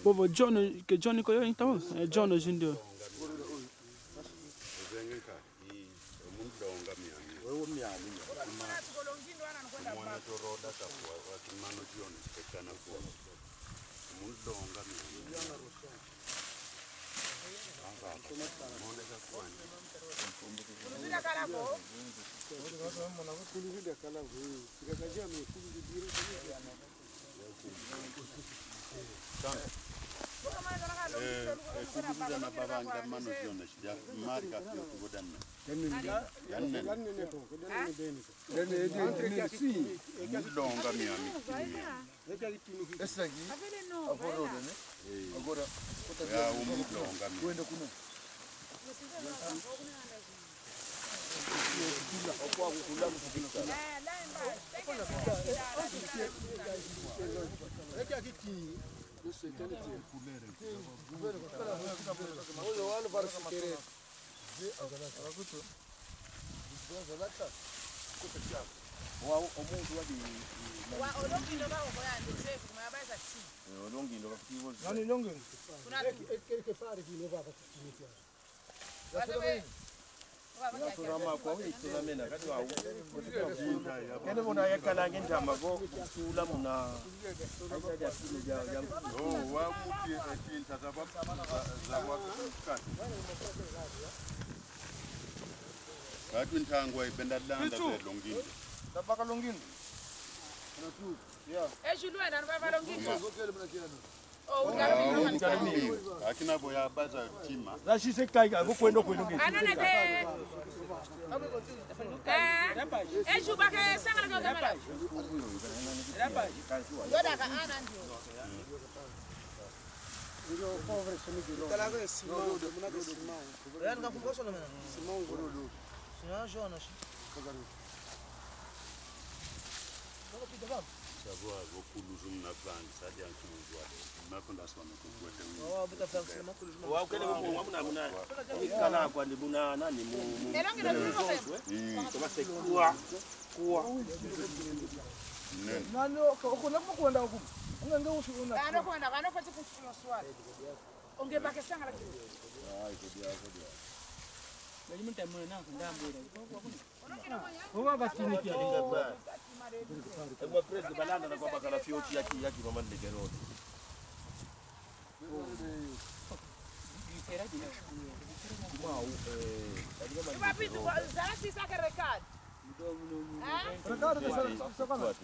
Bobo John che John ko yo intawo John jindo akina boya baza tima la shise kaiga bukwendo kwendo ngi anana de eju bake sangala ko gamala yoda ka ana ndio ndio povre semigiro kala ko simão muna ko simão yani ngafungoso na simão ngorolo sina Jonas savoir beaucoup de na plan ça dit en tout ma fondation na kukwete oh buta flex na makulu wa ukele muna ikana kwa ni buna nani mu elongi na bizo kama sekua kuwa nano ukona kwenda huko ngenge usuna ana kwenda ana fati kufunya swali onge bake sangala kile bali mta mwana ndambira Owa batini kia ngapa emwa president balanda na kwa bakala fioti yaki mama ndegerodi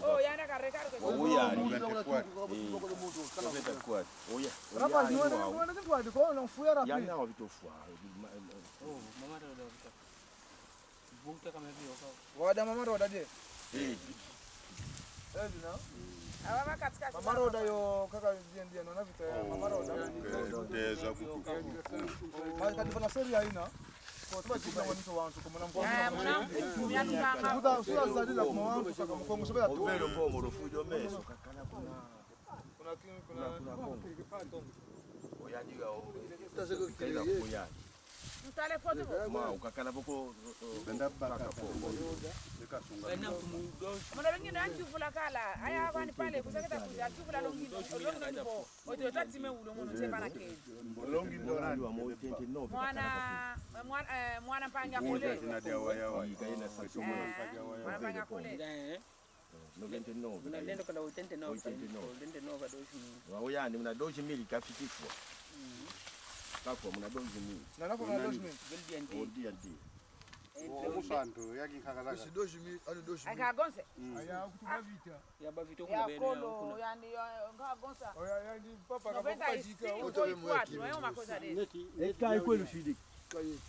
oh yana ka recado que Mama roda yo kaka ndiye naona vita mama roda teza kuku kati fana seri haina kwa sababu kuna watu wangu kama na mwana kuda sura zadila kwa wangu kaka mkongo sababu tuvelo komo rufujo meso kakana kuna oyajiga o taseko kaida kuya mtale foto ma ukakala boko benda baka popo bana tumudo mwana wengine akivula kala aya kwani pale kusaketa kuja akivula longindo ndipo oto tatime ulo mwana sepana ke longindo nani wa mo 29 mwana panga kule jina dia waya kaina sasa mwana panga kule 99 ndio kana 89 kadoshi wao yani mna doshi mili kafitifwa kwa mna doshi mili na nako na doshi mili omusanto yakikakala si doshi mili ali doshi aka gonse aya kutuba vita ya bavito ya kuna kolo yani nga gonsa yani papa no kama jika oto ifuatu wewe makosa desi kai kwenu shidi kai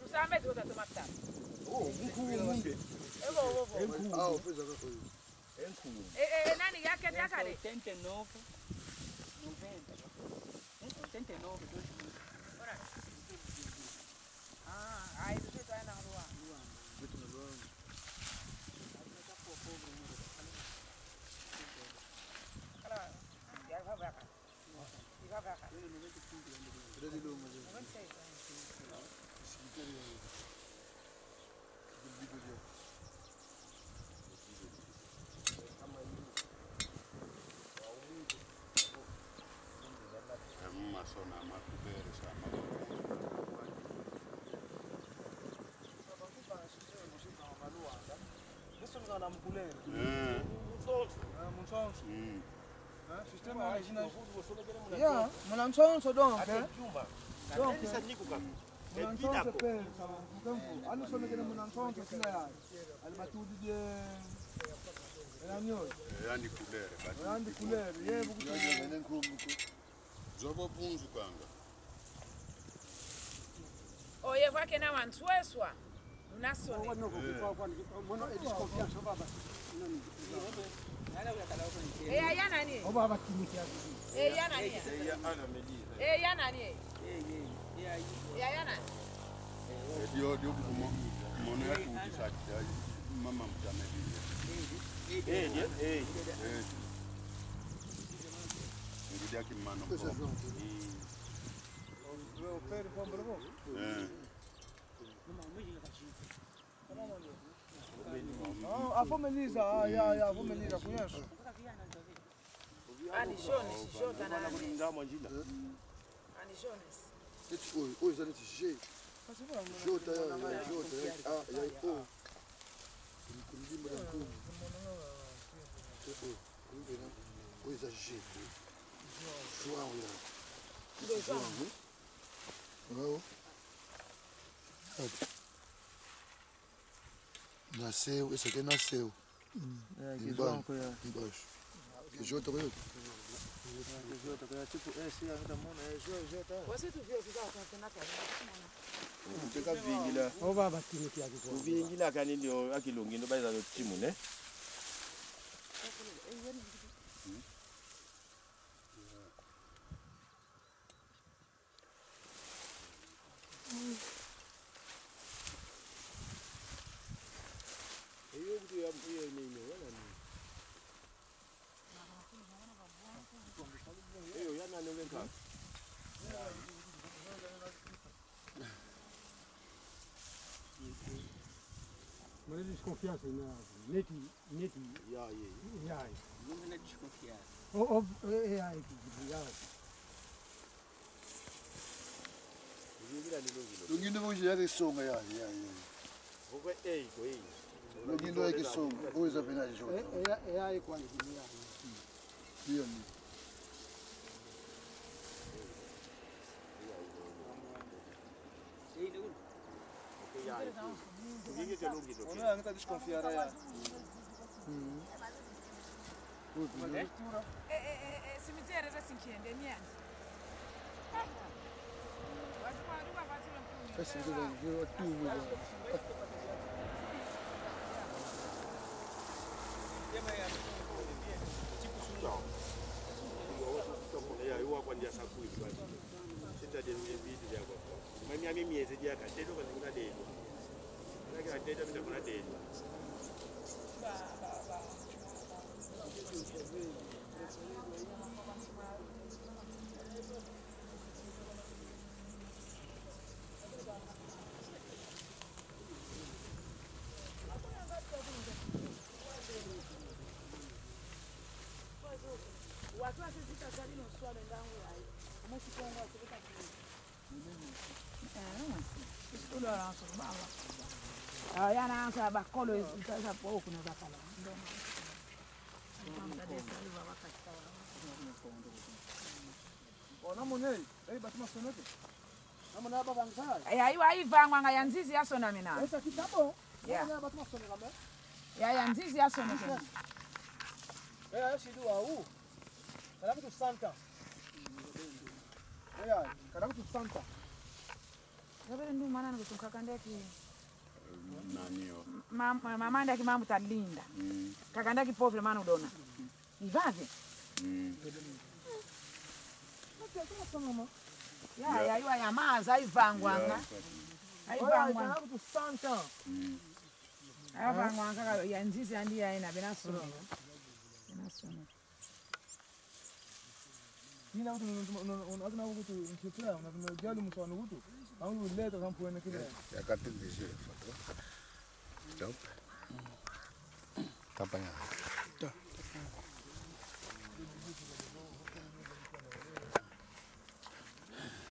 usambe tu tatomata mkuu munge au pesa kako nani yake yakale 89 90 Yeah, mwanamsonso donc. Donc mwanamsonso pele sababu mkamvu. Ano sonekene mwanamsonso kila ya. Alibatudije enanyo. Yani kulere. Yani kulere. Yebo kuthi. Zobo punzu kanga. Oye kwake na wansweswa. Unasone. Ya nani? Oba bakiniki yako. Ya nani? Ya nani? Ya nani? Dio kumono ya kutisaki mama mtamedi. Ngudi yake mano. Wewe pere pombe robo. Afomeliza, ya afomeliza kunyeso. Anishone shishota na ndamo njina. Anishone. Oi, zani tishie. Jota ya. Kulimba na kumu. Oi, za tishie. João ya. João. Não. Nasceu, esse aqui nasceu. Embaixo. Que Jota vai. Você tu viu que já tá na casa? Teka vingila. Oba bakiniki yako. Vingila kani ndio akilungi ndo baiza timu ne. Mas eles confiam na neti. Ya. Não é desconfiar. Lungindo vamos já que songa ya. Vou ei, coi. Lungindo é que songa. Oi, za pena Jota. É aí quando dia. Ndio. Ona anga desconfiar ya. Cemitério essa cinquenta, minha. Esse é tudo. Ya yuwa kwandia sakui basi. Sita de mbili ya kwa. Mimi miezi ya kateto kwa kuna deni. Lakini kateto bila kuna deni. Watu wasizika zali no swale ndangu yayi. Umoshi kongo asibika kile. Ule anaanza baba. Yana anza bakolo itaza po kuna bakala. Ndio. Ona monei, batuma sonote. Amona baba ngisa. Ya hiyo haivangwa nga yanzizi yasona mina. Esa kitabo. Yeah. Ona batuma sonote kama. Ya yanzizi yasona mina. Shidu au. Kalamu tu Santa. Kalamu tu Santa. Ngabere ndu maana nikutuka ndaki. Nanio. Mama ndaki mamu talinda. Kakandaki povle maana udona. Ivave. Ya hiyo ya maza haivangwa nga. Haivangwa. Kalamu tu Santa. Haivangwa nga yanzizi andi ya ina binasona. Binasona. Ina kuti akuna kuti mchipla unajali mswano kutu. Au uleta kampo na kile. Yakati ndizile foto. Stop. Tapanya.